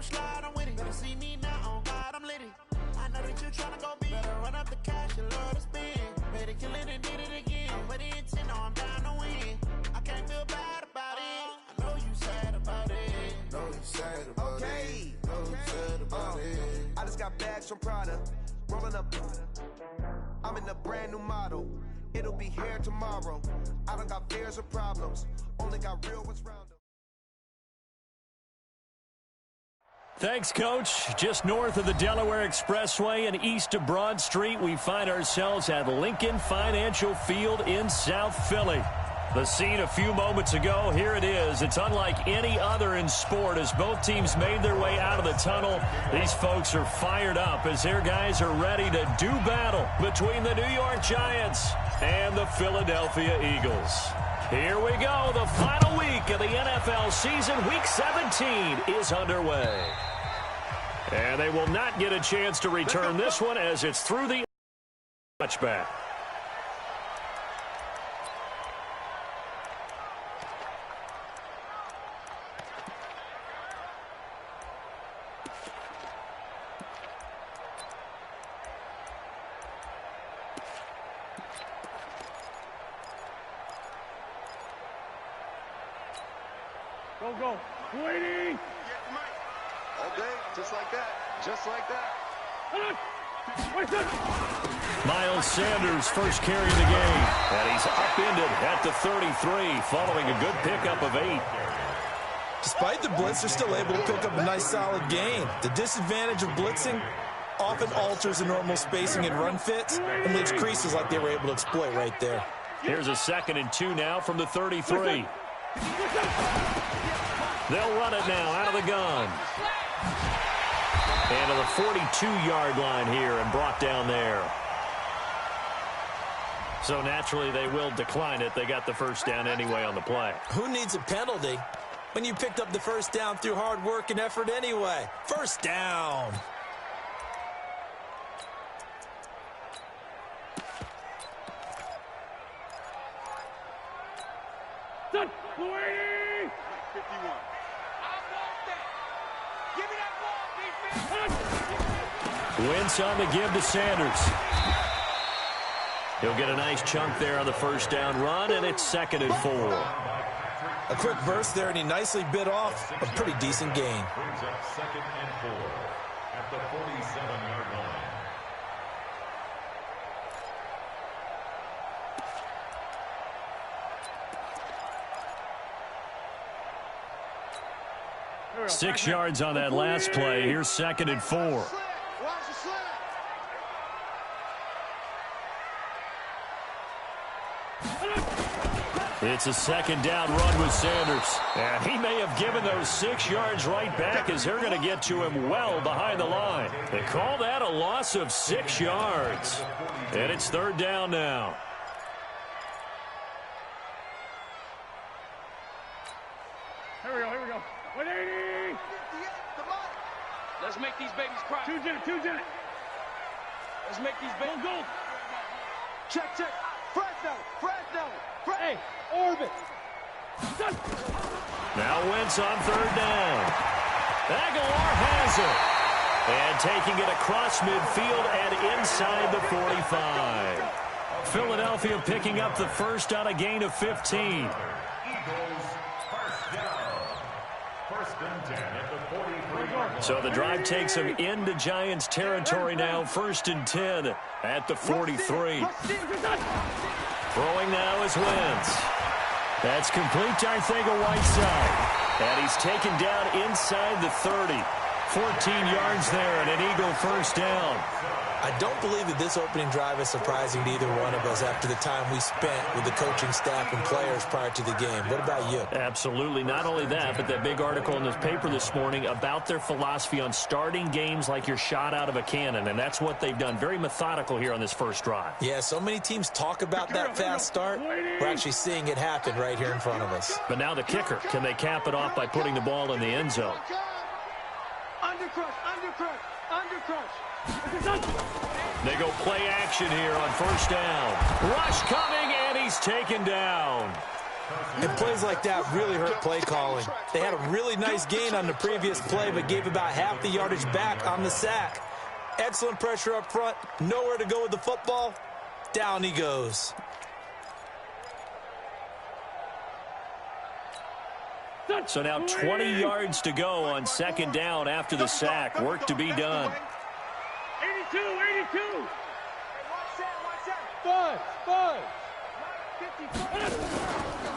slide, I'm with it. Better see me now, on God, I'm lit it. I know that you tryna go big. Better run up the cash, you love to spend. Better kill it and did it again. But the intent, no, I'm down to win. I can't feel bad about it. I know you sad about it. Know you sad about it. Know you sad about it. I just got bags from Prada. Rolling up. I'm in a brand new model. It'll be here tomorrow. I don't got fears or problems. Only got real ones round them. Thanks, Coach. Just north of the Delaware Expressway and east of Broad Street, we find ourselves at Lincoln Financial Field in South Philly. The scene a few moments ago, here it is. It's unlike any other in sport as both teams made their way out of the tunnel. These folks are fired up as their guys are ready to do battle between the New York Giants and the Philadelphia Eagles. Here we go. The final week of the NFL season, Week 17, is underway. And they will not get a chance to return this one as it's through the touchback. Go. Waiting. All day, just like that. Just like that. Miles Sanders first carry of the game. And he's upended at the 33 following a good pickup of 8. Despite the blitz, they're still able to pick up a nice solid gain. The disadvantage of blitzing often alters the normal spacing and run fits and leaves creases like they were able to exploit right there. Here's a 2nd and 2 now from the 33. They'll run it now out of the gun. And to the 42-yard line here and brought down there. So naturally they will decline it. They got the first down anyway on the play. Who needs a penalty when you picked up the first down through hard work and effort anyway? First down. Done. 51. Wentz on the give to Sanders. He'll get a nice chunk there on the first down run, and it's 2nd and 4. A quick burst there, and he nicely bit off a pretty decent gain. Brings up 2nd and 4 at the 47-yard line. Six yards on that last play. Here's 2nd and 4. It's a 2nd down run with Sanders. And he may have given those 6 yards right back as they're going to get to him well behind the line. They call that a loss of 6 yards. And it's 3rd down now. Here we go. 180. Let's make these babies cry. Two jet. Let's make these babies go. Check. Fresno. Hey, orbit. Now Wentz on 3rd down. Aguilar has it. And taking it across midfield and inside the 45. Philadelphia picking up the first on a gain of 15. Eagles, first down. 1st and 10 at the 43. So the drive takes them into Giants territory now. 1st and 10 at the 43. Throwing now is Wentz. That's complete to Arcega-Whiteside. And he's taken down inside the 30. 14 yards there and an Eagle first down. I don't believe that this opening drive is surprising to either one of us after the time we spent with the coaching staff and players prior to the game. What about you? Absolutely. Not only that, but that big article in this paper this morning about their philosophy on starting games like you're shot out of a cannon, and that's what they've done. Very methodical here on this first drive. Yeah, so many teams talk about that fast start. We're actually seeing it happen right here in front of us. But now the kicker. Can they cap it off by putting the ball in the end zone? Undercrush. They go play action here on first down. Rush coming, and he's taken down. And plays like that really hurt play calling. They had a really nice gain on the previous play, but gave about half the yardage back on the sack. Excellent pressure up front. Nowhere to go with the football. Down he goes. So now 20 yards to go on second down after the sack. Work to be done. 82, 82.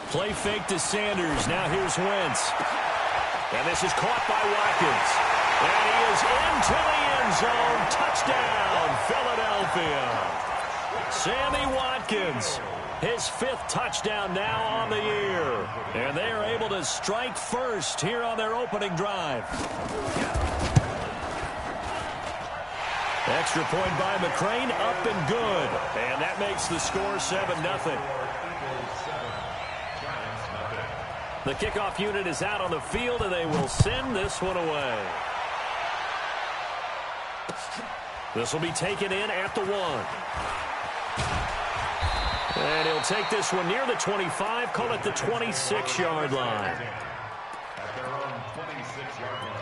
Play fake to Sanders. Now here's Wentz. And this is caught by Watkins. And he is into the end zone. Touchdown, Philadelphia. Sammy Watkins, his 5th touchdown now on the year. And they are able to strike first here on their opening drive. Extra point by McCrane, up and good. And that makes the score 7-0. The kickoff unit is out on the field, and they will send this one away. This will be taken in at the 1. And he'll take this one near the 25, call it the 26-yard line. At their own 26-yard line.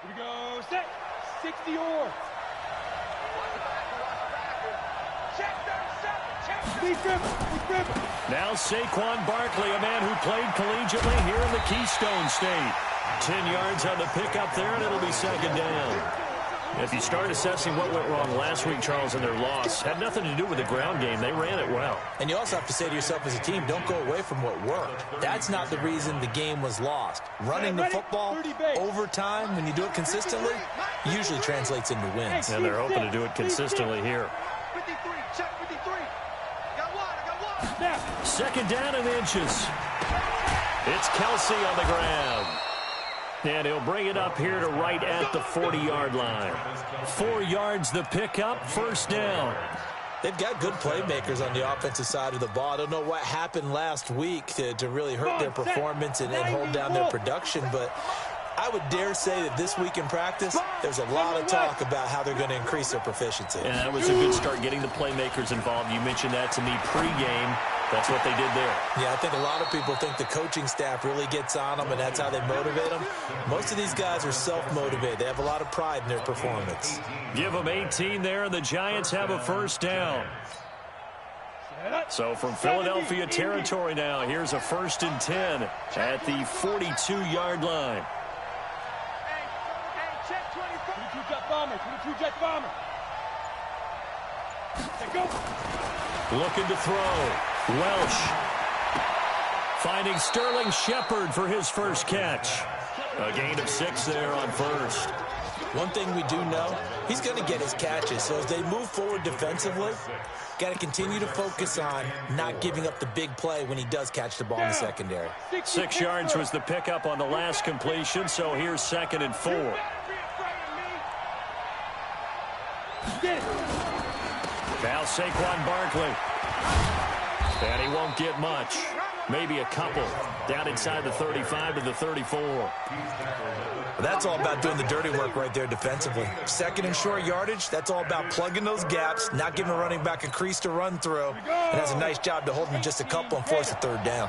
Here we go, set, 60 or. Now Saquon Barkley, a man who played collegiately here in the Keystone State. 10 yards on the pickup there, and it'll be second down. If you start assessing what went wrong last week, Charles, in their loss, had nothing to do with the ground game. They ran it well. And you also have to say to yourself as a team, don't go away from what worked. That's not the reason the game was lost. Running the football over time, when you do it consistently, usually translates into wins. And they're hoping to do it consistently here. 53, check 53. Got one. Second down and inches. It's Kelsey on the ground. And he'll bring it up here to right at the 40-yard line. 4 yards the pickup, first down. They've got good playmakers on the offensive side of the ball. I don't know what happened last week to really hurt their performance and hold down their production, but I would dare say that this week in practice, there's a lot of talk about how they're going to increase their proficiency. And that was a good start, getting the playmakers involved. You mentioned that to me pregame. That's what they did there. Yeah, I think a lot of people think the coaching staff really gets on them, and that's how they motivate them. Most of these guys are self-motivated. They have a lot of pride in their performance. Give them 18 there, and the Giants have a first down. So from Philadelphia territory now, here's a 1st and 10 at the 42-yard line. Hey, check 22 jet bomber, 22 jet bomber. Go. Looking to throw. Welsh finding Sterling Shepard for his first catch. A gain of 6 there on first. One thing we do know, he's going to get his catches. So as they move forward defensively, got to continue to focus on not giving up the big play when he does catch the ball in the secondary. 6 yards was the pickup on the last completion, so here's 2nd and 4. Now Saquon Barkley. And he won't get much. Maybe a couple. Down inside the 35 to the 34. That's all about doing the dirty work right there defensively. 2nd and short yardage, that's all about plugging those gaps, not giving a running back a crease to run through. And that's a nice job to hold him just a couple and force a 3rd down.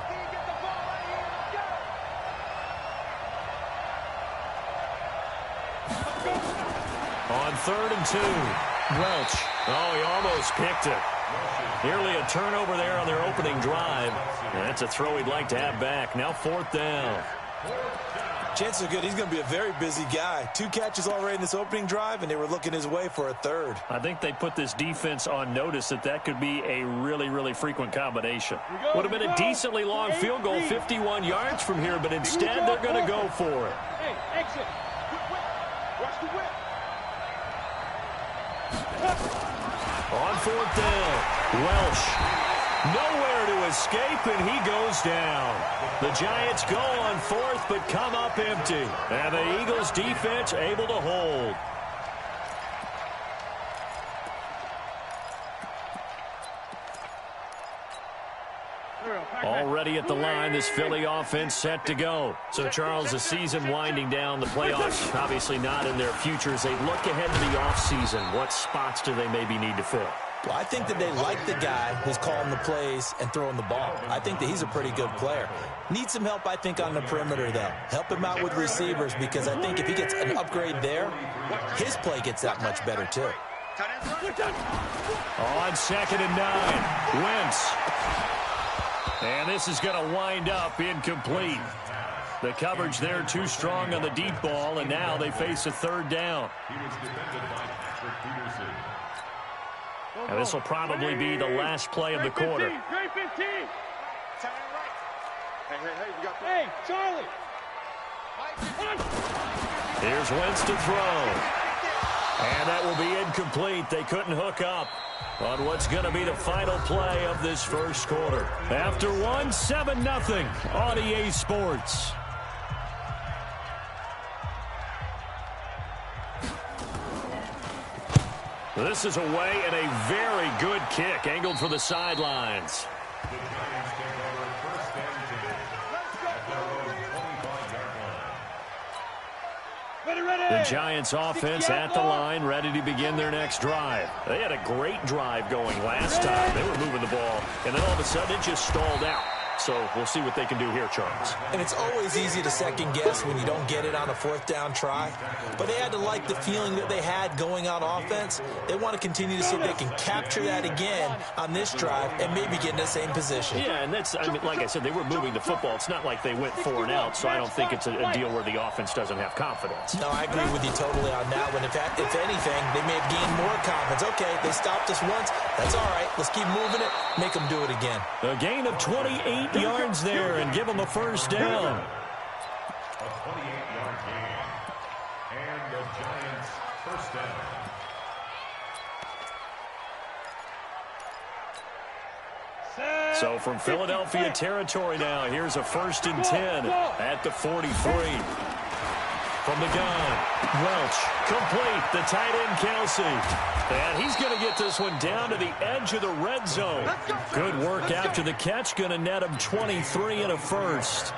On 3rd and 2. Welch. Oh, he almost picked it. Nearly a turnover there on their opening drive. And that's a throw he'd like to have back. Now 4th down. Chances are good. He's going to be a very busy guy. 2 catches already in this opening drive, and they were looking his way for a 3rd. I think they put this defense on notice that could be a really, really frequent combination. Would have been a decently long field goal, 51 yards from here, but instead they're going to go for it. Hey, exit. Watch the whip. On 4th down, Welsh. Nowhere to escape, and he goes down. The Giants go on 4th, but come up empty. And the Eagles' defense able to hold. already at the line. This Philly offense set to go. So, Charles, the season winding down. The playoffs obviously not in their future. As they look ahead to the offseason, what spots do they maybe need to fill? Well, I think that they like the guy who's calling the plays and throwing the ball. I think that he's a pretty good player. Needs some help, I think, on the perimeter, though. Help him out with receivers, because I think if he gets an upgrade there, his play gets that much better, too. On 2nd and 9, Wentz. And this is going to wind up incomplete. The coverage there too strong on the deep ball, and now they face a 3rd down. And this will probably be the last play of the quarter. Hey, Charlie. Here's Wentz to throw. And that will be incomplete. They couldn't hook up on what's going to be the final play of this first quarter. After one, 7-0 on EA Sports. This is away and a very good kick angled for the sidelines. The Giants offense at the line, ready to begin their next drive. They had a great drive going last time. They were moving the ball, and then all of a sudden it just stalled out. So we'll see what they can do here, Charles. And it's always easy to second guess when you don't get it on a 4th down try. But they had to like the feeling that they had going on offense. They want to continue to see if they can capture that again on this drive and maybe get in the same position. Yeah, and that's, I mean, like I said, they were moving the football. It's not like they went 4 and out, so I don't think it's a deal where the offense doesn't have confidence. No, I agree with you totally on that one. If anything, they may have gained more confidence. Okay, they stopped us once. That's all right. Let's keep moving it. Make them do it again. A gain of 28 yards there and give them a 1st down. A 28-yard gain. And the Giants' 1st down. So from Philadelphia territory now, here's a 1st and 10 at the 43. From the gun, Welch, complete, the tight end Kelsey. And he's going to get this one down to the edge of the red zone. Good work after the catch, going to net him 23 and a 1st.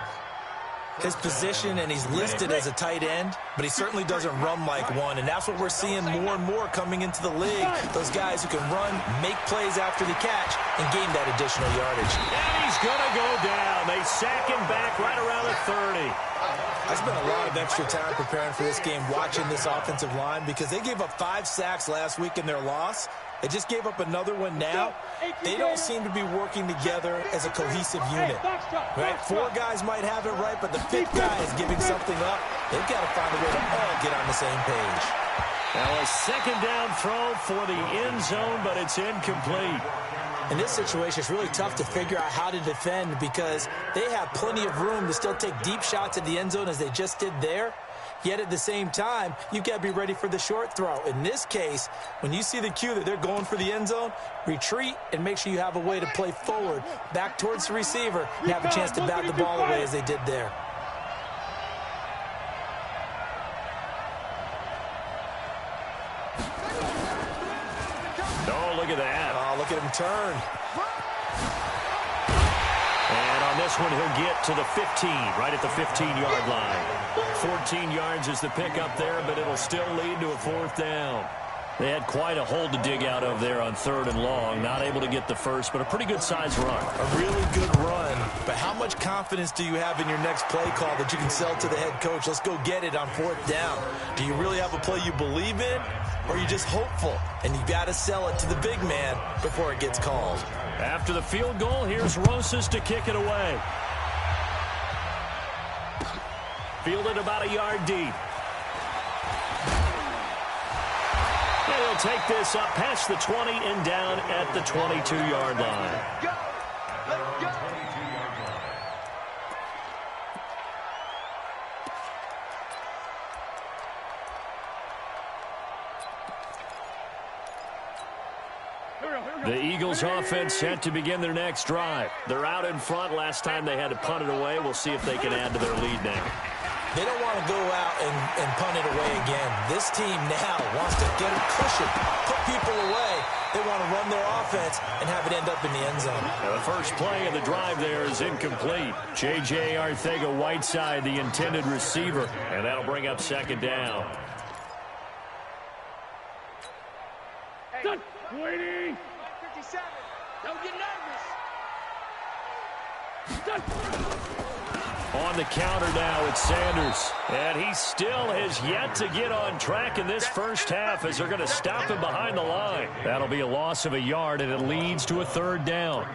His position, and he's listed as a tight end, but he certainly doesn't run like one, and that's what we're seeing more and more coming into the league. Those guys who can run, make plays after the catch, and gain that additional yardage. And he's going to go down. They sack him back right around the 30. I spent a lot of extra time preparing for this game, watching this offensive line, because they gave up 5 sacks last week in their loss. They just gave up another one now. They don't seem to be working together as a cohesive unit. Right? 4 guys might have it right, but the 5th guy is giving something up. They've got to find a way to all get on the same page. Now a 2nd down throw for the end zone, but it's incomplete. In this situation, it's really tough to figure out how to defend because they have plenty of room to still take deep shots at the end zone as they just did there. Yet at the same time, you've got to be ready for the short throw. In this case, when you see the cue that they're going for the end zone, retreat and make sure you have a way to play forward, back towards the receiver, and have a chance to bat the ball away as they did there. Oh, look at that. Oh, look at him turn. And on this one, he'll get to the 15, right at the 15-yard line. 14 yards is the pickup there, but it'll still lead to a 4th down. They had quite a hole to dig out of there on 3rd and long. Not able to get the first, but a pretty good-sized run. A really good run. But how much confidence do you have in your next play call that you can sell to the head coach? Let's go get it on 4th down. Do you really have a play you believe in, or are you just hopeful? And you got to sell it to the big man before it gets called. After the field goal, here's Rosas to kick it away. Fielded about a yard deep. And he'll take this up past the 20 and down at the 22-yard line. The Eagles offense set to begin their next drive. They're out in front. Last time they had to punt it away. We'll see if they can add to their lead now. They don't want to go out and punt it away again. This team now wants to get a cushion, put people away, They want to run their offense and have it end up in the end zone. Now the first play of the drive there is incomplete. J.J. Arcega-Whiteside, the intended receiver, and that'll bring up second down. Hey, 57. Don't get nervous. On the counter now, it's Sanders. And he still has yet to get on track in this first half as they're going to stop him behind the line. That'll be a loss of a yard, and it leads to a third down.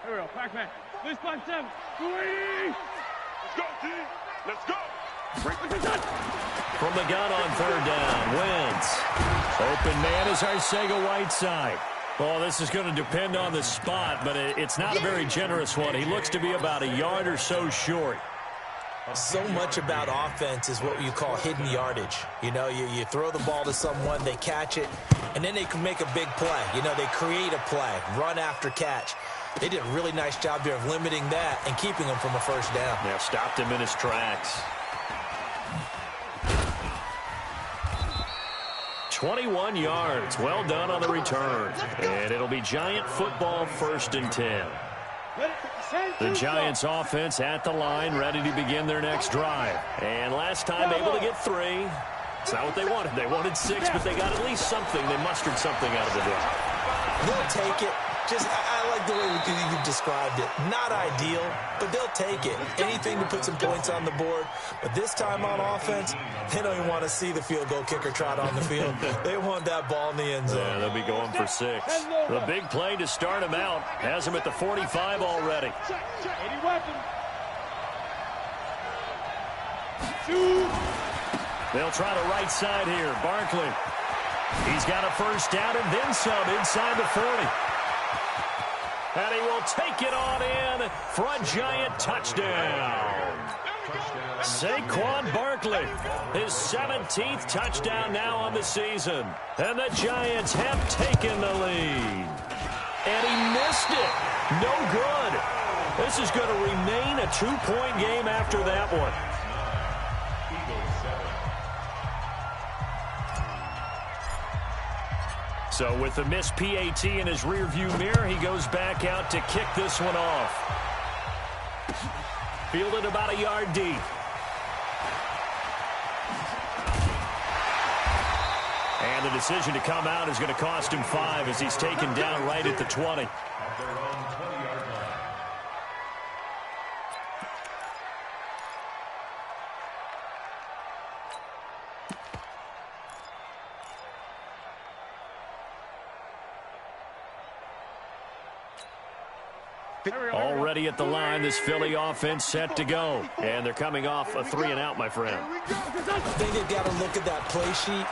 Here we go, Pac-Man. This by 7. 280. Let's go, team. Let's go. From the gun on third down, Wentz. Open man is Arcega-Whiteside. Oh, this is going to depend on the spot, but it's not a very generous one. He looks to be about a yard or so short. So much about offense is what you call hidden yardage. You know, you throw the ball to someone, they catch it, and then they can make a big play. You know, they create a play, run after catch. They did a really nice job here of limiting that and keeping him from a first down. Yeah, stopped him in his tracks. 21 yards. Well done on the return. And it'll be Giant football, 1st and 10. The Giants offense at the line, ready to begin their next drive. And last time able to get 3. It's not what they wanted. They wanted 6, but they got at least something. They mustered something out of the drive. They'll take it. Just, I like the way you described it. Not ideal, but they'll take it. Anything to put some points on the board. But this time on offense, they don't even want to see the field goal kicker trot on the field. They want that ball in the end zone. Yeah, they'll be going for 6. The big play to start him out has him at the 45 already. They'll try the right side here. Barkley. He's got a first down and then some inside the 40. And he will take it on in for a Giant touchdown. Saquon Barkley, his 17th touchdown now on the season. And the Giants have taken the lead. And he missed it. No good. This is going to remain a 2-point game after that one. So with the missed PAT in his rearview mirror, he goes back out to kick this one off. Fielded about a yard deep. And the decision to come out is going to cost him 5 as he's taken down right at the 20. Already at the line, this Philly offense set to go. And they're coming off a 3-and-out, my friend. I think they've got to look at that play sheet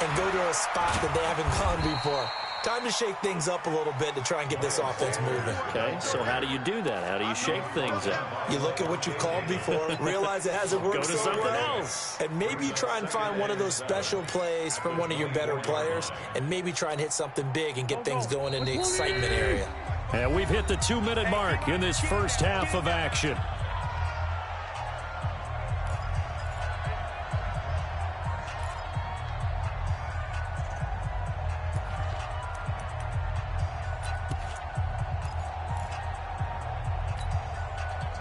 and go to a spot that they haven't gone before. Time to shake things up a little bit to try and get this offense moving. Okay, so how do you do that? How do you shake things up? You look at what you've called before, realize it hasn't worked so something well, else. And maybe you try and find one of those special plays from one of your better players, and maybe try and hit something big and get things going in the excitement area. And we've hit the 2-minute mark in this first half of action.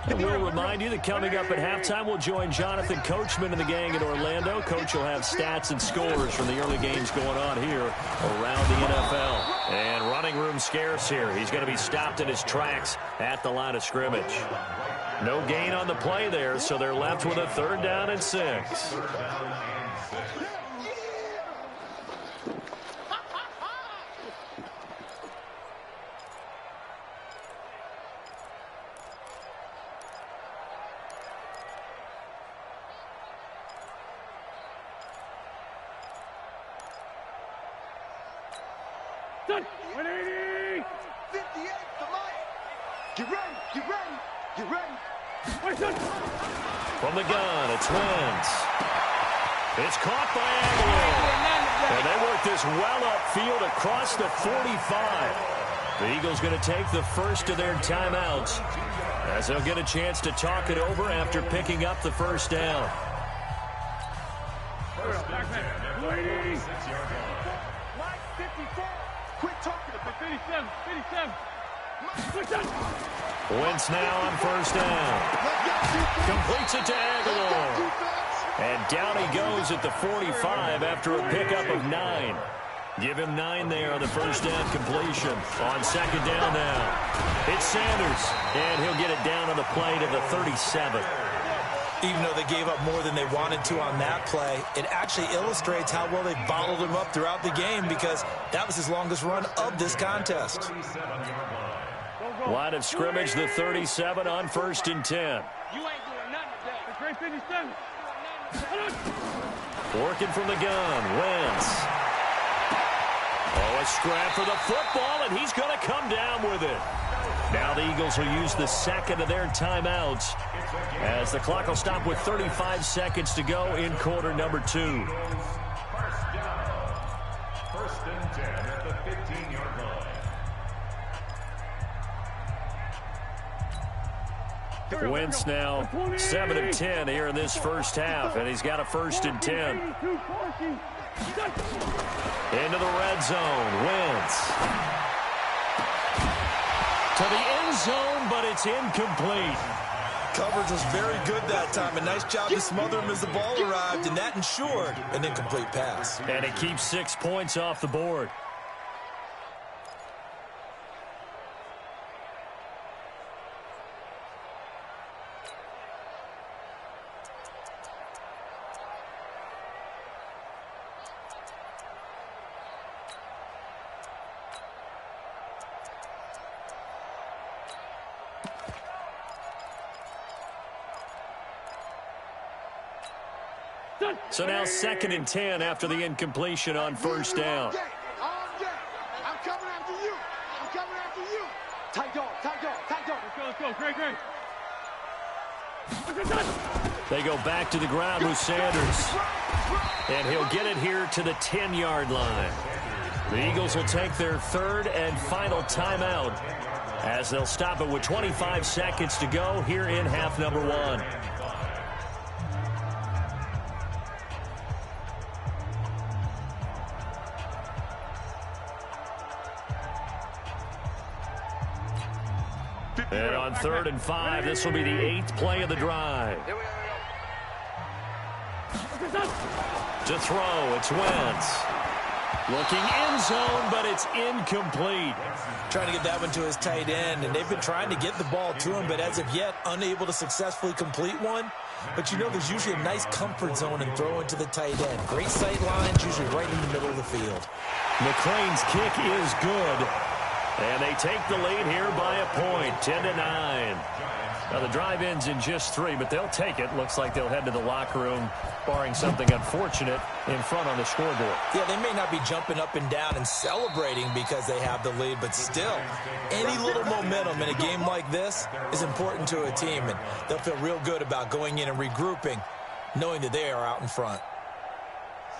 And we'll remind you that coming up at halftime, we'll join Jonathan Coachman and the gang in Orlando. Coach will have stats and scores from the early games going on here around the NFL. And running room scarce here. He's going to be stopped in his tracks at the line of scrimmage. No gain on the play there, so they're left with a 3rd down and 6. Done. 180. 58 for Mike. Get ready. Get ready. Get ready. From the gun, it's Wentz. It's caught by Aguilar. And they work this well upfield across the 45. The Eagles going to take the first of their timeouts as they'll get a chance to talk it over after picking up the first down. First and 10 at the 46-yard line. Mike, 54. Quit talking to me. 57. Wentz now on first down. Completes it to Aguilar. And down he goes at the 45 after a pickup of 9. Give him 9 there on the first down completion. On second down now, it's Sanders. And he'll get it down on the play to the 37. Even though they gave up more than they wanted to on that play, it actually illustrates how well they bottled him up throughout the game because that was his longest run of this contest. Line of scrimmage, the 37 on first and 10. You ain't doing nothing today. The great 57. Working from the gun, Wentz. Oh, a scrap for the football, and he's going to come down with it. Now the Eagles will use the second of their timeouts as the clock will stop with 35 seconds to go in quarter number 2. First down. First and 10 at the 15-yard line. Wentz now 7 of 10 here in this first half, and he's got a first and 10. Into the red zone, Wentz. To the end zone, but it's incomplete. Coverage was very good that time. A nice job to smother him as the ball arrived, and that ensured an incomplete pass. And it keeps 6 points off the board. So now second and 10 after the incompletion on first down. I'm coming after you. I'm coming after you. Tight dog, tight dog, tight dog. Let's go. Great. They go back to the ground with Sanders. And he'll get it here to the 10-yard line. The Eagles will take their third and final timeout as they'll stop it with 25 seconds to go here in half number 1. And on third and 5, this will be the 8th play of the drive. To throw, it's Wentz. Looking end zone, but it's incomplete. Trying to get that one to his tight end, and they've been trying to get the ball to him, but as of yet, unable to successfully complete one. But you know there's usually a nice comfort zone and throw into the tight end. Great sight lines, usually right in the middle of the field. McClain's kick is good. And they take the lead here by a point, 10-9. Now, the drive ends in just 3, but they'll take it. Looks like they'll head to the locker room, barring something unfortunate in front on the scoreboard. Yeah, they may not be jumping up and down and celebrating because they have the lead, but still, any little momentum in a game like this is important to a team, and they'll feel real good about going in and regrouping, knowing that they are out in front.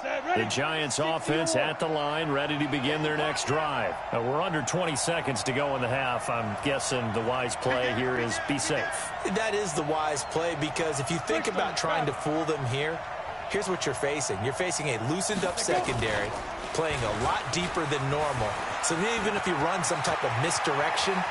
The Giants offense at the line, ready to begin their next drive. We're under 20 seconds to go in the half. I'm guessing the wise play here is be safe. That is the wise play because if you think about trying to fool them here, here's what you're facing. You're facing a loosened up secondary, playing a lot deeper than normal. So even if you run some type of misdirection,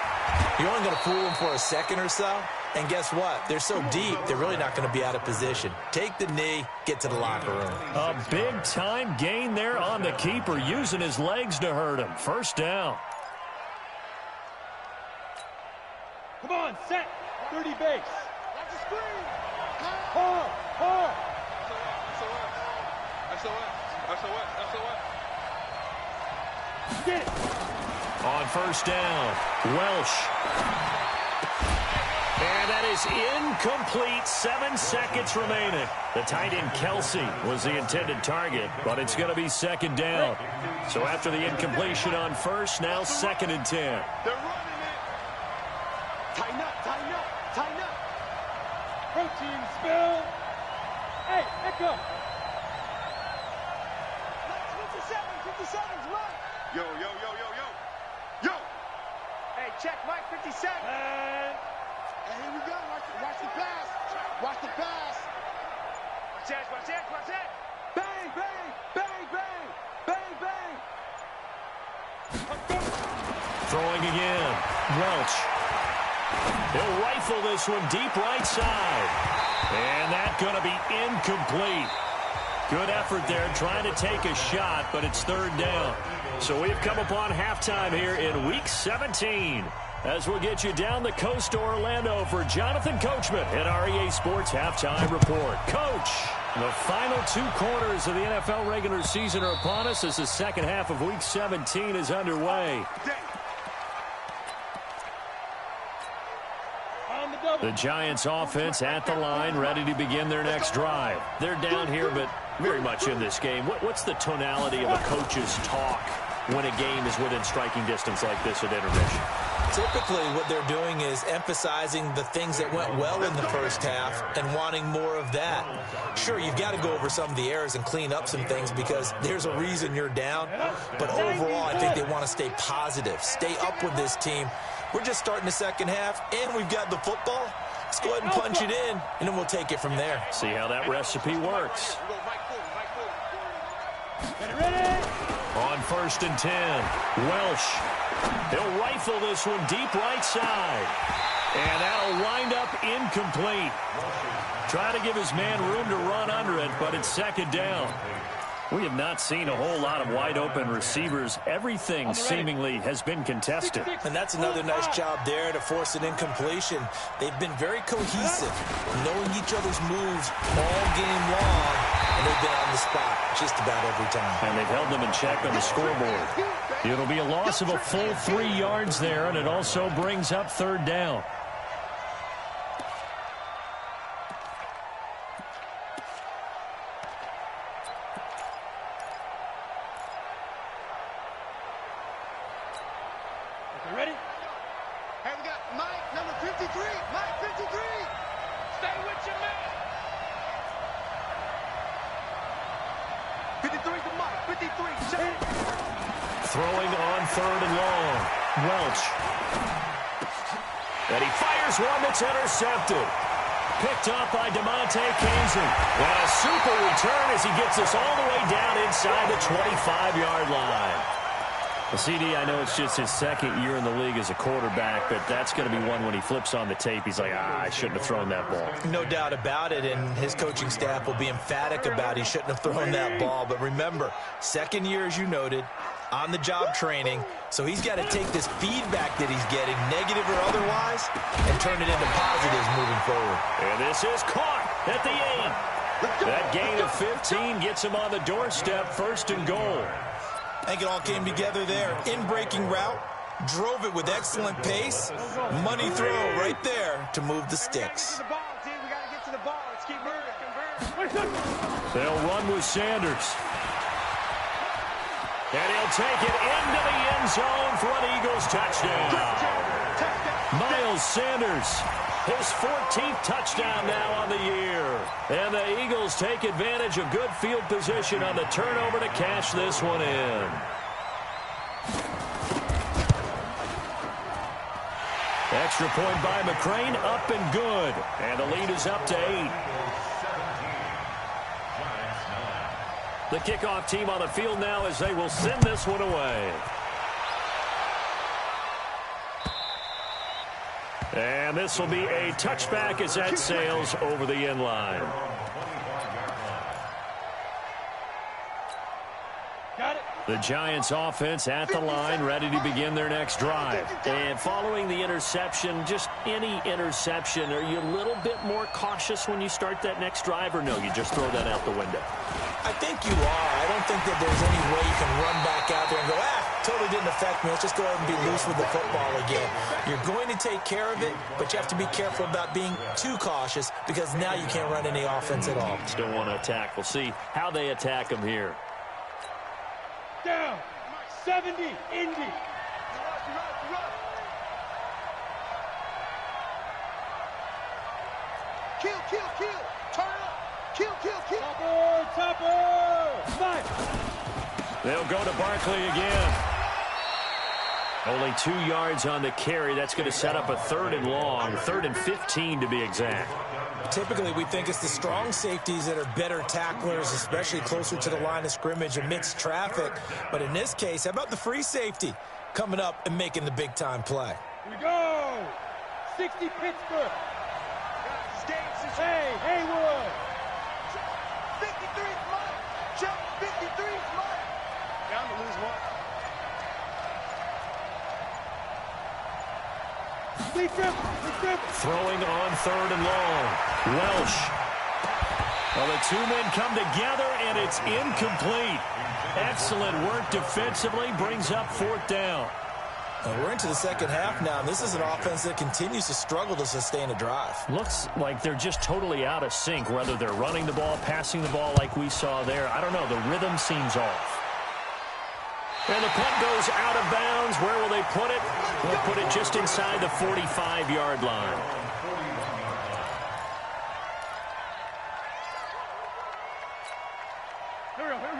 you're only going to fool them for a second or so. And guess what? They're so deep, they're really not going to be out of position. Take the knee, get to the locker room. A big-time gain there on the keeper, using his legs to hurt him. First down. Come on, set. 30 base. That's a screen. Hard. Get it. On first down, Welsh. And that is incomplete. 7 seconds remaining. The tight end, Kelsey, was the intended target, but it's going to be second down. So after the incompletion on first, now second and 10. They're running it. Tighten up. Protein spill. Hey, Echo. 57's run. Yo. check, Mike, 57. And here we go. Watch the pass. Watch the pass. Watch that, watch that, watch that. Bang, bang, bang, bang, bang, bang. Throwing again. Welch. He'll rifle this one deep right side. And that's going to be incomplete. Good effort there trying to take a shot, but it's third down. So we've come upon halftime here in Week 17. As we'll get you down the coast to Orlando for Jonathan Coachman at our EA Sports Halftime Report. Coach, the final 2 quarters of the NFL regular season are upon us as the second half of Week 17 is underway. The Giants offense at the line, ready to begin their next drive. They're down here, but very much in this game. What's the tonality of a coach's talk when a game is within striking distance like this at intermission? Typically, what they're doing is emphasizing the things that went well in the first half and wanting more of that. Sure, you've got to go over some of the errors and clean up some things because there's a reason you're down. But overall, I think they want to stay positive, stay up with this team. We're just starting the second half, and we've got the football. Let's go ahead and punch it in, and then we'll take it from there. See how that recipe works. On 1st and 10, Welch. He'll rifle this one deep right side. And that'll wind up incomplete. Try to give his man room to run under it, but it's second down. We have not seen a whole lot of wide-open receivers. Everything seemingly has been contested. And that's another nice job there to force an incompletion. They've been very cohesive, knowing each other's moves all game long, and they've been on the spot just about every time. And they've held them in check on the scoreboard. It'll be a loss of a full 3 yards there, and it also brings up third down. Ready? Hey, we got Mike, number 53. Mike, 53. Stay with your man. 53 to Mike, 53. Check. Throwing on 3rd and long. Welch. And he fires one that's intercepted. Picked up by DeMonte Kingsley. And a super return as he gets us all the way down inside the 25-yard line. Well, CD, I know it's just his second year in the league as a quarterback, but that's going to be one when he flips on the tape. He's like, I shouldn't have thrown that ball. No doubt about it, and his coaching staff will be emphatic about he shouldn't have thrown that ball. But remember, second year, as you noted, on-the-job training, so he's got to take this feedback that he's getting, negative or otherwise, and turn it into positives moving forward. And this is caught at the 8. That gain of 15 gets him on the doorstep, 1st and goal. I think it all came together there. In-breaking route, drove it with excellent pace. Money throw right there to move the sticks. They'll run with Sanders. And he'll take it into the end zone for an Eagles touchdown. Miles Sanders, his 14th touchdown now on the year. And the Eagles take advantage of good field position on the turnover to cash this one in. Extra point by McCrane, up and good. And the lead is up to 8. The kickoff team on the field now as they will send this one away. And this will be a touchback as that sails over the end line. Got it. The Giants offense at the line, ready to begin their next drive. And following the interception, just any interception, are you a little bit more cautious when you start that next drive, or no, you just throw that out the window? I think you are. I don't think that there's any way you can run back out there and go, totally didn't affect me. Let's just go ahead and be loose with the football again. You're going to take care of it, but you have to be careful about being too cautious because now you can't run any offense at all. Still want to attack. We'll see how they attack them here. Down. 70. Indy. Kill, kill, kill. Turn it up. Kill, kill, kill. Topper. 5. They'll go to Barkley again. Only 2 yards on the carry. That's going to set up a 3rd and long, 3rd and 15 to be exact. Typically, we think it's the strong safeties that are better tacklers, especially closer to the line of scrimmage amidst traffic. But in this case, how about the free safety coming up and making the big-time play? Here we go. 60 Pittsburgh. Hey, Haywood. 53 Mike. Check 53 Mike. Down to lose one. Throwing on 3rd and long. Welsh. Well, the 2 men come together, and it's incomplete. Excellent work defensively. Brings up 4th down. We're into the second half now, and this is an offense that continues to struggle to sustain a drive. Looks like they're just totally out of sync, whether they're running the ball, passing the ball like we saw there. I don't know. The rhythm seems off. And the punt goes out of bounds. Where will they put it? They'll put it just inside the 45-yard line.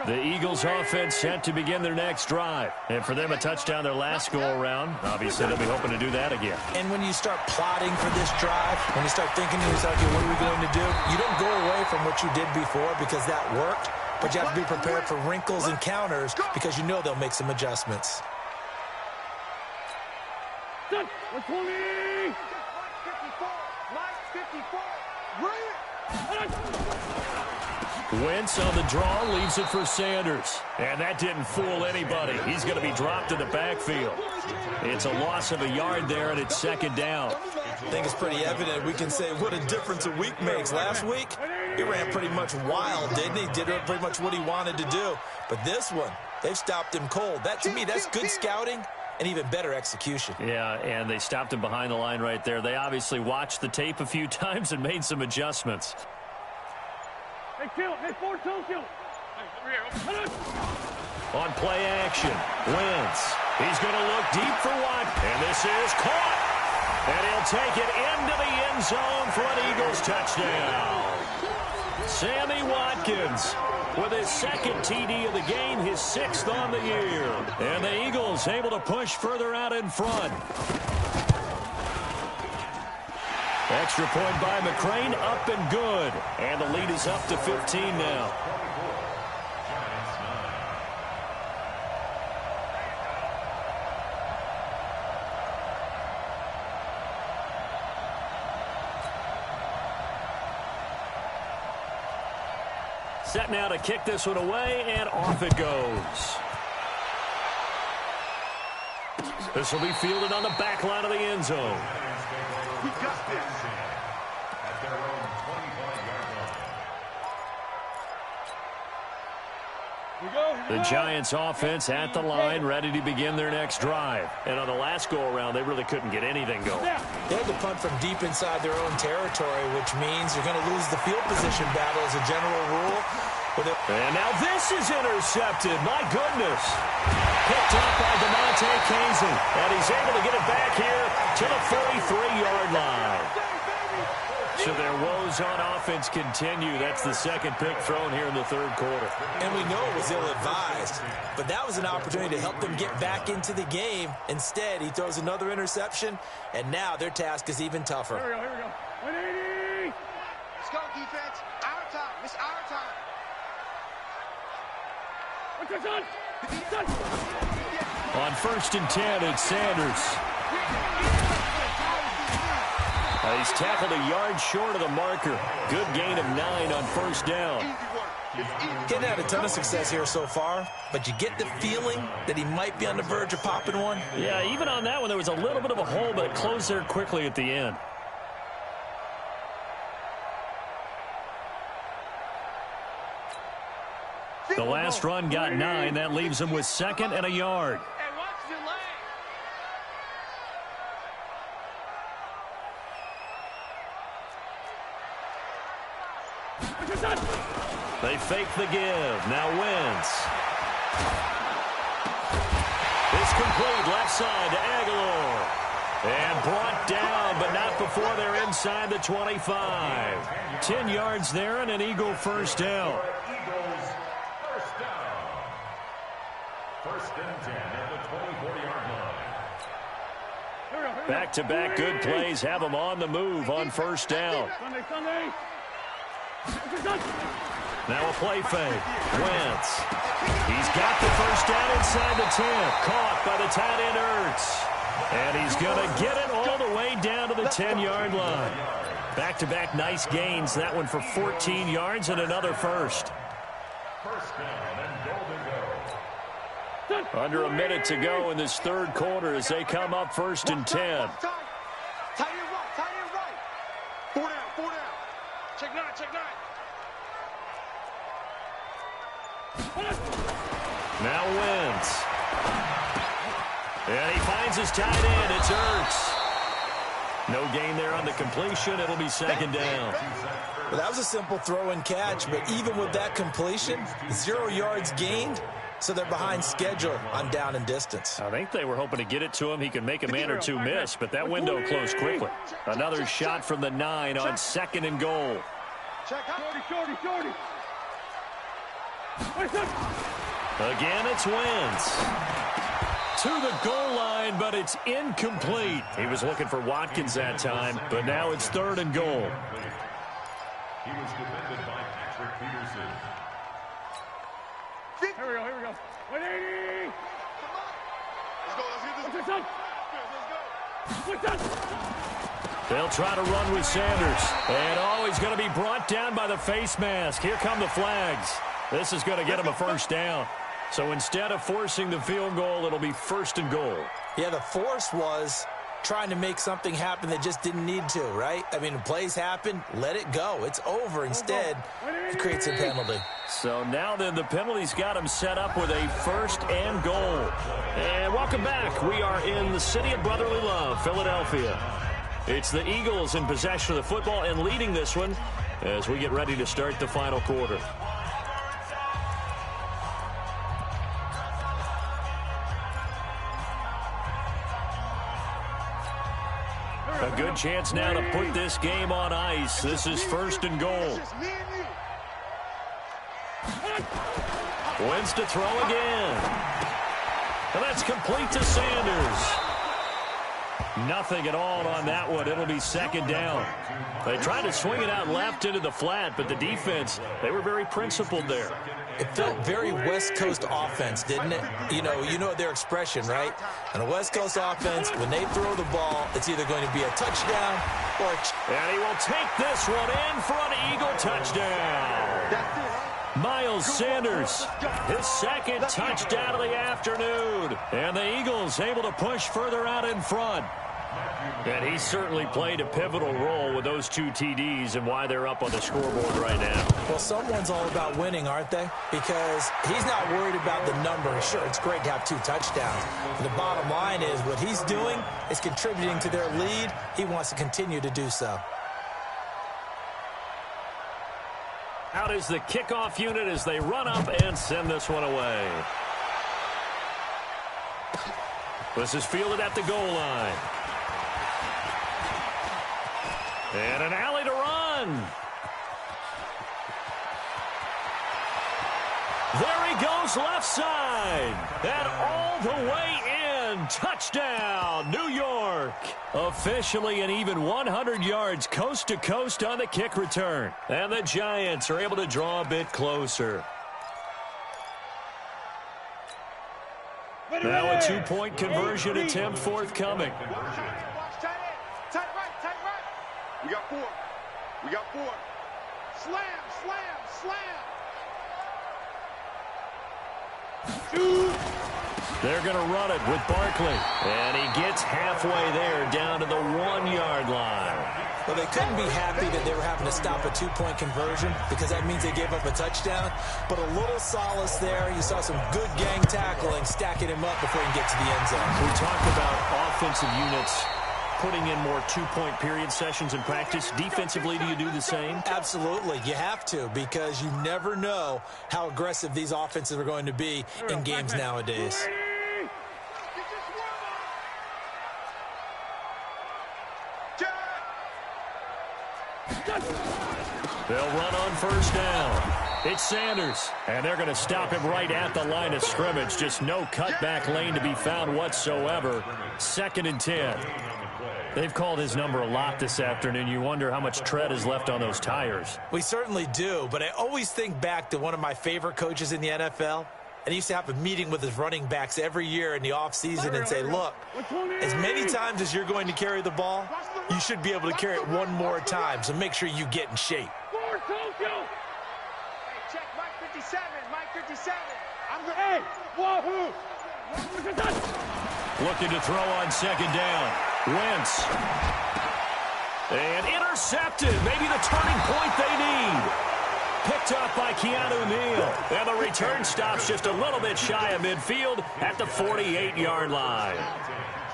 The Eagles offense set to begin their next drive. And for them, a touchdown their last go-around. Obviously, they'll be hoping to do that again. And when you start plotting for this drive, when you start thinking to yourself, okay, what are we going to do? You don't go away from what you did before because that worked. But you have to be prepared for wrinkles and counters because you know they'll make some adjustments. 120! 54! Mike 54! Bring it! Wentz on the draw, leaves it for Sanders. And that didn't fool anybody. He's going to be dropped in the backfield. It's a loss of a yard there, and it's 2nd down. I think it's pretty evident. We can say what a difference a week makes. Last week, he ran pretty much wild, didn't he? Did pretty much what he wanted to do. But this one, they've stopped him cold. That, to me, that's good scouting and even better execution. Yeah, and they stopped him behind the line right there. They obviously watched the tape a few times and made some adjustments. Hey, kill it. Hey, 4-2, kill it. On play action, Wentz. He's going to look deep for one, and this is caught. And he'll take it into the end zone for an Eagles touchdown. Sammy Watkins with his 2nd TD of the game, his 6th on the year. And the Eagles able to push further out in front. Extra point by McCrane, up and good. And the lead is up to 15 now. Set now to kick this one away, and off it goes. This will be fielded on the back line of the end zone. We got this. At their own 25-yard line. The Giants offense at the line, ready to begin their next drive. And on the last go-around, they really couldn't get anything going. They had to punt from deep inside their own territory, which means you're going to lose the field position battle as a general rule. And now this is intercepted. My goodness. Picked up by DeMonte Casey. And he's able to get it back here to the 43-yard line. So their woes on offense continue. That's the 2nd pick thrown here in the 3rd quarter. And we know it was ill-advised, but that was an opportunity to help them get back into the game. Instead, he throws another interception, and now their task is even tougher. Here we go. 180! Let's go, defense. Our time. It's our time. On 1st and 10, it's Sanders. He's tackled a yard short of the marker. Good gain of 9 on 1st down. Getting had a ton of success here so far, but you get the feeling that he might be on the verge of popping one. Yeah, even on that one, there was a little bit of a hole, but it closed there quickly at the end. The last run got 9. That leaves him with 2nd and a yard. They fake the give. Now Wentz. It's complete. Left side to Aguilar. And brought down, but not before they're inside the 25. 10 yards there and an Eagle 1st down. Eagles first down. 1st and 10 at the 24-yard line. Back-to-back good plays have him on the move on first down. Now a play fake. Wentz. He's got the first down inside the 10. Caught by the tight end Ertz. And he's going to get it all the way down to the 10-yard line. Back-to-back nice gains. That one for 14 yards and another first. First down and goal to go. Under a minute to go in this third quarter as they come up first and 10. Tight end right. 4 down. Check 9. Now Wentz. And he finds his tight end. It's Ertz. No gain there on the completion. It'll be second down. Well, that was a simple throw and catch, but even with that completion, 0 yards gained, so they're behind schedule on down and distance. I think they were hoping to get it to him. He could make a man or two miss, but that window closed quickly. Another shot from the 9 on second and goal. Check out. Shorty. Again, it's Wentz. To the goal line, but it's incomplete. He was looking for Watkins that time, but now it's third and goal. He was defended by Patrick Peterson. Here we go. 180. Let's go. They'll try to run with Sanders. And, he's going to be brought down by the face mask. Here come the flags. This is going to get him a first down. So instead of forcing the field goal, it'll be first and goal. Yeah, the force was trying to make something happen that just didn't need to, right? I mean, plays happen, let it go. It's over. Instead, it creates a penalty. So now then, the penalty's got him set up with a first and goal. And welcome back. We are in the city of brotherly love, Philadelphia. It's the Eagles in possession of the football and leading this one as we get ready to start the final quarter. A good chance now to put this game on ice. This is first and goal. Wins to throw again. And that's complete to Sanders. Nothing at all on that one. It'll be second down. They tried to swing it out left into the flat, but the defense, they were very principled there. It felt very West Coast offense, didn't it? You know their expression, right? On a West Coast offense, when they throw the ball, it's either going to be a touchdown or and he will take this one in for an Eagle touchdown. Miles Sanders, his second touchdown of the afternoon. And the Eagles able to push further out in front. And he certainly played a pivotal role with those 2 TDs and why they're up on the scoreboard right now. Well, someone's all about winning, aren't they? Because he's not worried about the number. Sure, it's great to have 2 touchdowns. But the bottom line is what he's doing is contributing to their lead. He wants to continue to do so. Out is the kickoff unit as they run up and send this one away. This is fielded at the goal line. And an alley to run. There he goes left side. And all the way in. Touchdown, New York. Officially an even 100 yards coast to coast on the kick return. And the Giants are able to draw a bit closer. Now a 2-point conversion attempt forthcoming. We got 4. Slam. They're going to run it with Barkley. And he gets halfway there down to the 1-yard line. Well, they couldn't be happy that they were having to stop a 2-point conversion because that means they gave up a touchdown. But a little solace there. You saw some good gang tackling, stacking him up before he can get to the end zone. We talked about offensive units putting in more 2-point period sessions in practice. Defensively, do you do the same? Absolutely. You have to because you never know how aggressive these offenses are going to be in games nowadays. They'll run on first down. It's Sanders, and they're going to stop him right at the line of scrimmage. Just no cutback lane to be found whatsoever. 2nd and 10. They've called his number a lot this afternoon. You wonder how much tread is left on those tires. We certainly do, but I always think back to one of my favorite coaches in the NFL. And he used to have a meeting with his running backs every year in the offseason and say, look, as many times as you're going to carry the ball, you should be able to carry it one more time, so make sure you get in shape. Check Mike 57, Mike 57. I'm good. Hey, wahoo! Looking to throw on 2nd down. Wentz. And intercepted. Maybe the turning point they need. Picked up by Keanu Neal. And the return stops just a little bit shy of midfield at the 48-yard line.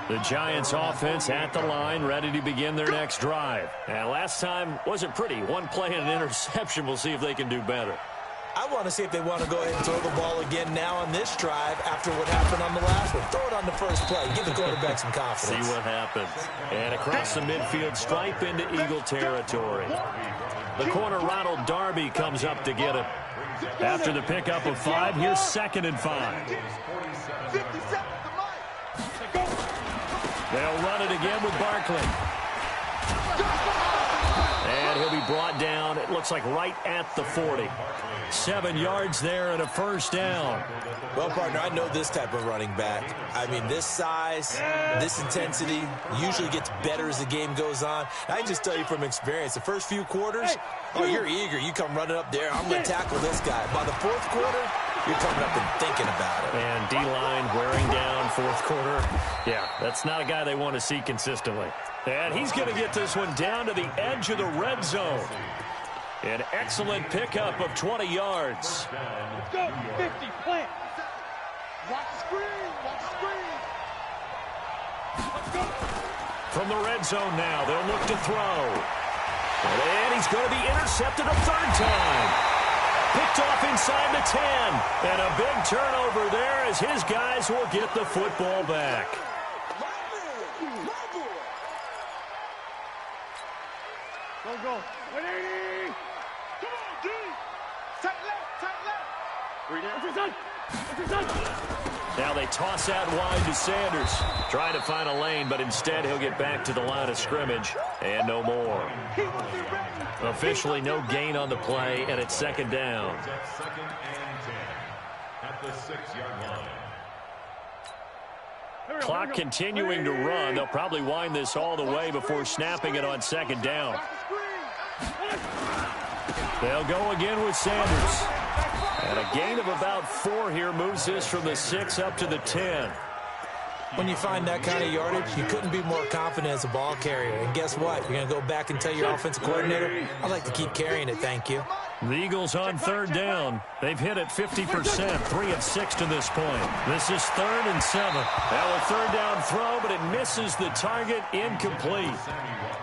The Giants offense at the line, ready to begin their next drive. And last time wasn't pretty. One play and an interception. We'll see if they can do better. I want to see if they want to go ahead and throw the ball again now on this drive after what happened on the last one. Throw it on the first play. Give the quarterback some confidence. See what happens. And across the midfield stripe into Eagle territory. The corner, Ronald Darby, comes up to get him. After the pickup of 5, here's 2nd and 5. They'll run it again with Barkley. And he'll be brought down, it looks like right at the 40. 7 yards there and a first down. Well, partner, I know this type of running back. I mean, this size, this intensity usually gets better as the game goes on. I can just tell you from experience, the first few quarters, oh, you're eager. You come running up there, I'm going to tackle this guy. By the 4th quarter, you're coming up and thinking about it. And D-line wearing down 4th quarter. Yeah, that's not a guy they want to see consistently. And he's going to get this one down to the edge of the red zone. An excellent pickup of 20 yards. Let's go, 50, plant. Watch the screen, watch the screen. Let's go. From the red zone now, they'll look to throw. And he's going to be intercepted a 3rd time. Picked off inside the 10. And a big turnover there as his guys will get the football back. Go. 180. Come on, D. Tight left. Now they toss out wide to Sanders. Trying to find a lane, but instead he'll get back to the line of scrimmage. And no more. Officially no gain on the play, and it's 2nd down. 2nd and 10 at the 6-yard line. Clock continuing to run. They'll probably wind this all the way before snapping it on 2nd down. They'll go again with Sanders. And a gain of about 4 here moves this from the 6 up to the 10. When you find that kind of yardage, you couldn't be more confident as a ball carrier. And guess what? You're going to go back and tell your offensive coordinator, I'd like to keep carrying it, thank you. The Eagles on 3rd down. They've hit it 50%, 3 of 6 to this point. This is 3rd and 7. Now a 3rd down throw, but it misses the target, incomplete.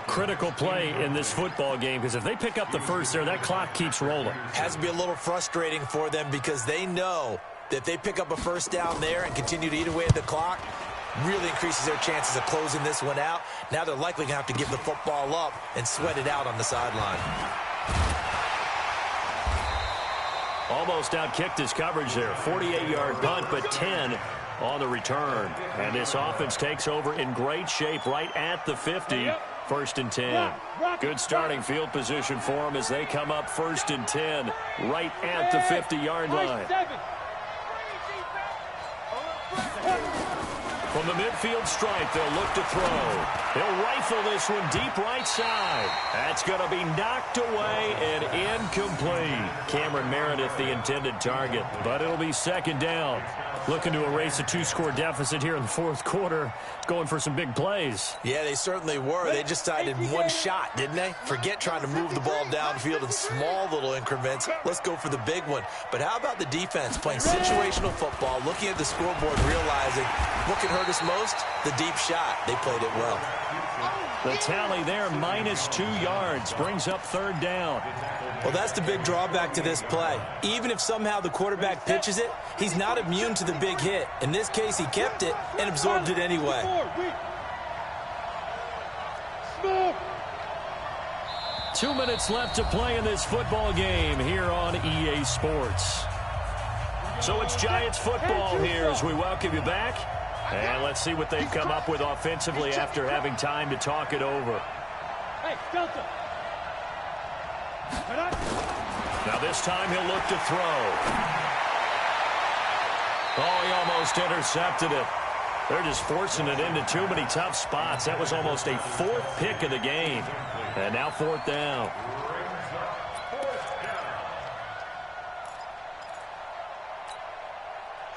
Critical play in this football game, because if they pick up the first there, that clock keeps rolling. Has to be a little frustrating for them because they know that if they pick up a first down there and continue to eat away at the clock, really increases their chances of closing this one out. Now they're likely going to have to give the football up and sweat it out on the sideline. Almost outkicked his coverage there. 48-yard punt, but 10 on the return. And this offense takes over in great shape right at the 50. 1st and 10. Good starting field position for them as they come up 1st and 10 right at the 50-yard line. From the midfield stripe, they'll look to throw. He'll rifle this one deep right side. That's going to be knocked away and incomplete. Cameron Meredith, the intended target, but it'll be 2nd down. Looking to erase a 2-score deficit here in the 4th quarter. Going for some big plays. Yeah, they certainly were. They just decided one shot, didn't they? Forget trying to move the ball downfield in small little increments. Let's go for the big one. But how about the defense playing situational football, looking at the scoreboard, realizing what can hurt us most? The deep shot. They played it well. The tally there, -2 yards, brings up 3rd down. Well, that's the big drawback to this play. Even if somehow the quarterback pitches it, he's not immune to the big hit. In this case, he kept it and absorbed it anyway. 2 minutes left to play in this football game here on EA Sports. So it's Giants football here as we welcome you back. And let's see what they've come up with offensively after having time to talk it over. Hey, Delta. Now this time he'll look to throw. Oh, he almost intercepted it. They're just forcing it into too many tough spots. That was almost a fourth pick of the game. And now fourth down.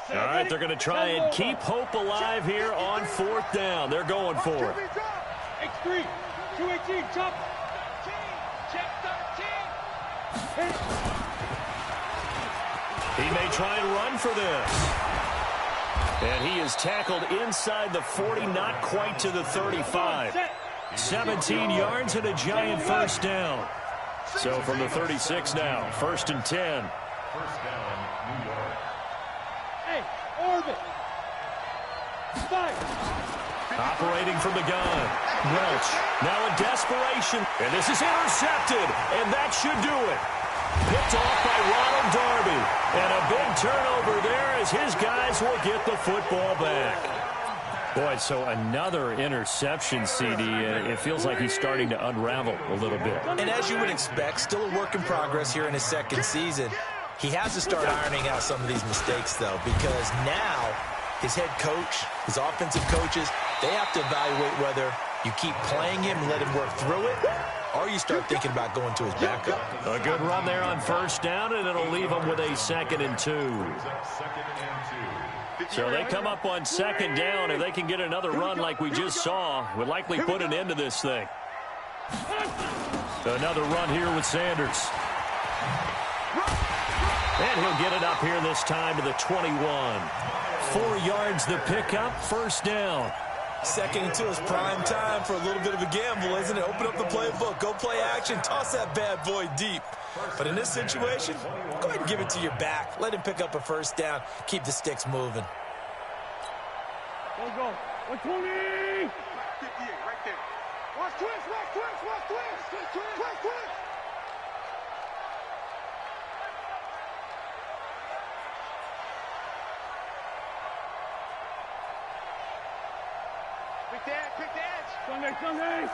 All right, they're going to try and keep hope alive here on fourth down. They're going for it. X3, 218, chop. Check 13. He may try and run for this. And he is tackled inside the 40, not quite to the 35. 17 yards and a Giant first down. So from the 36 now, 1st and 10. First down, New York. Hey, orbit. Fire. Operating from the gun. Welch now in desperation. And this is intercepted. And that should do it. Picked off by Ronald Darby. And a big turnover there as his guys will get the football back. Boy, so another interception, CD. It feels like he's starting to unravel a little bit. And as you would expect, still a work in progress here in his second season. He has to start ironing out some of these mistakes, though, because now his head coach, his offensive coaches, they have to evaluate whether you keep playing him and let him work through it, or you start thinking about going to his backup. A good run there on first down, and it'll leave him with a 2nd and 2. So they come up on 2nd down. If they can get another run like we just saw, would likely put an end to this thing. Another run here with Sanders. And he'll get it up here this time to the 21. 4 yards the pickup, first down. 2nd and 2 is prime time for a little bit of a gamble, isn't it? Open up the playbook, go play action, toss that bad boy deep. But in this situation, go ahead and give it to your back. Let him pick up a first down. Keep the sticks moving. Go, go. 120. 58, right there. Watch twist, watch twist, watch twist. Twist, twist. Pick the edge, pick the edge. Sunday, Sunday.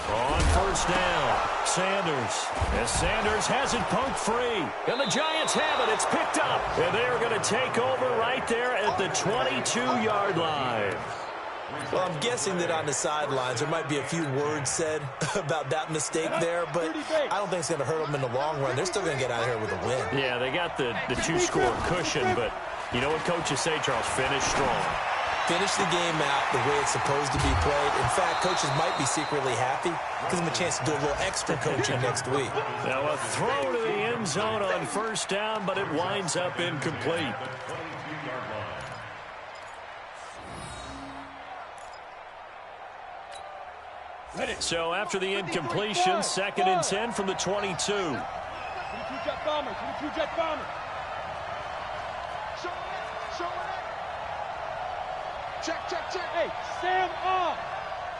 On first down, Sanders. As Sanders has it poked free. And the Giants have it. It's picked up. And they are going to take over right there at the 22-yard line. Well, I'm guessing that on the sidelines there might be a few words said about that mistake there, but I don't think it's going to hurt them in the long run. They're still going to get out of here with a win. Yeah, they got the two-score cushion, but you know what coaches say, Charles? Finish strong. Finish the game out the way it's supposed to be played. In fact, coaches might be secretly happy. Gives them a chance to do a little extra coaching next week. Now a throw to the end zone on first down, but it winds up incomplete. So after the incompletion, 2nd and 10 from the 22. 22 jet bombers, 22 jet bombers. Show it. Check, check, check. Hey, Sam off.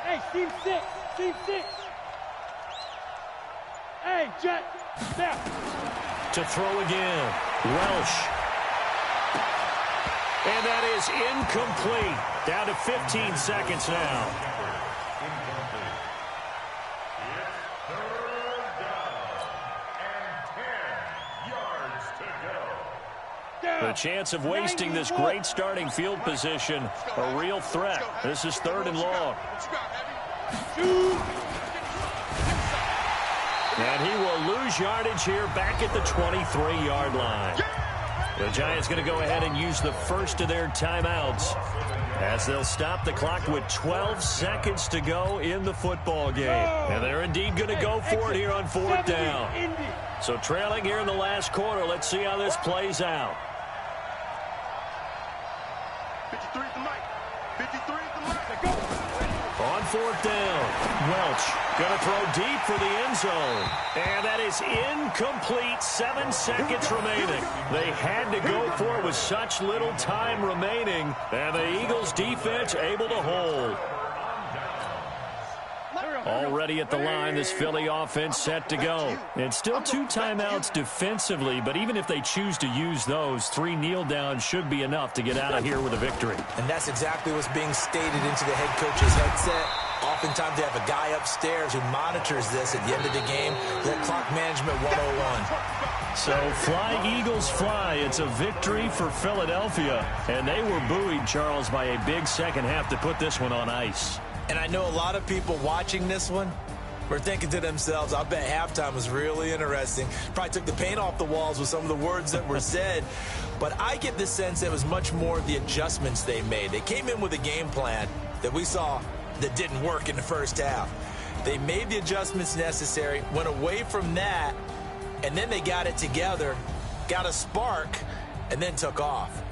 Hey, team 6, team 6. Hey, jet, back. To throw again, Welsh. And that is incomplete. Down to 15 seconds now. The chance of wasting this great starting field position, a real threat. This is 3rd and long. And he will lose yardage here back at the 23-yard line. The Giants going to go ahead and use the first of their timeouts as they'll stop the clock with 12 seconds to go in the football game. And they're indeed going to go for it here on 4th down. So trailing here in the last quarter, let's see how this plays out. 53 to Mike. 53 at the left. On fourth down, Welch going to throw deep for the end zone. And that is incomplete. 7 seconds remaining. They had to go for it with such little time remaining. And the Eagles defense able to hold. Already at the line, this Philly offense set to go. It's still 2 timeouts defensively, but even if they choose to use those, 3 kneel downs should be enough to get out of here with a victory. And that's exactly what's being stated into the head coach's headset. Oftentimes they have a guy upstairs who monitors this at the end of the game. Their clock management 101. So fly, Eagles, fly. It's a victory for Philadelphia. And they were buoyed, Charles, by a big second half to put this one on ice. And I know a lot of people watching this one were thinking to themselves, I bet halftime was really interesting. Probably took the paint off the walls with some of the words that were said. But I get the sense it was much more the adjustments they made. They came in with a game plan that we saw that didn't work in the first half. They made the adjustments necessary, went away from that, and then they got it together, got a spark, and then took off.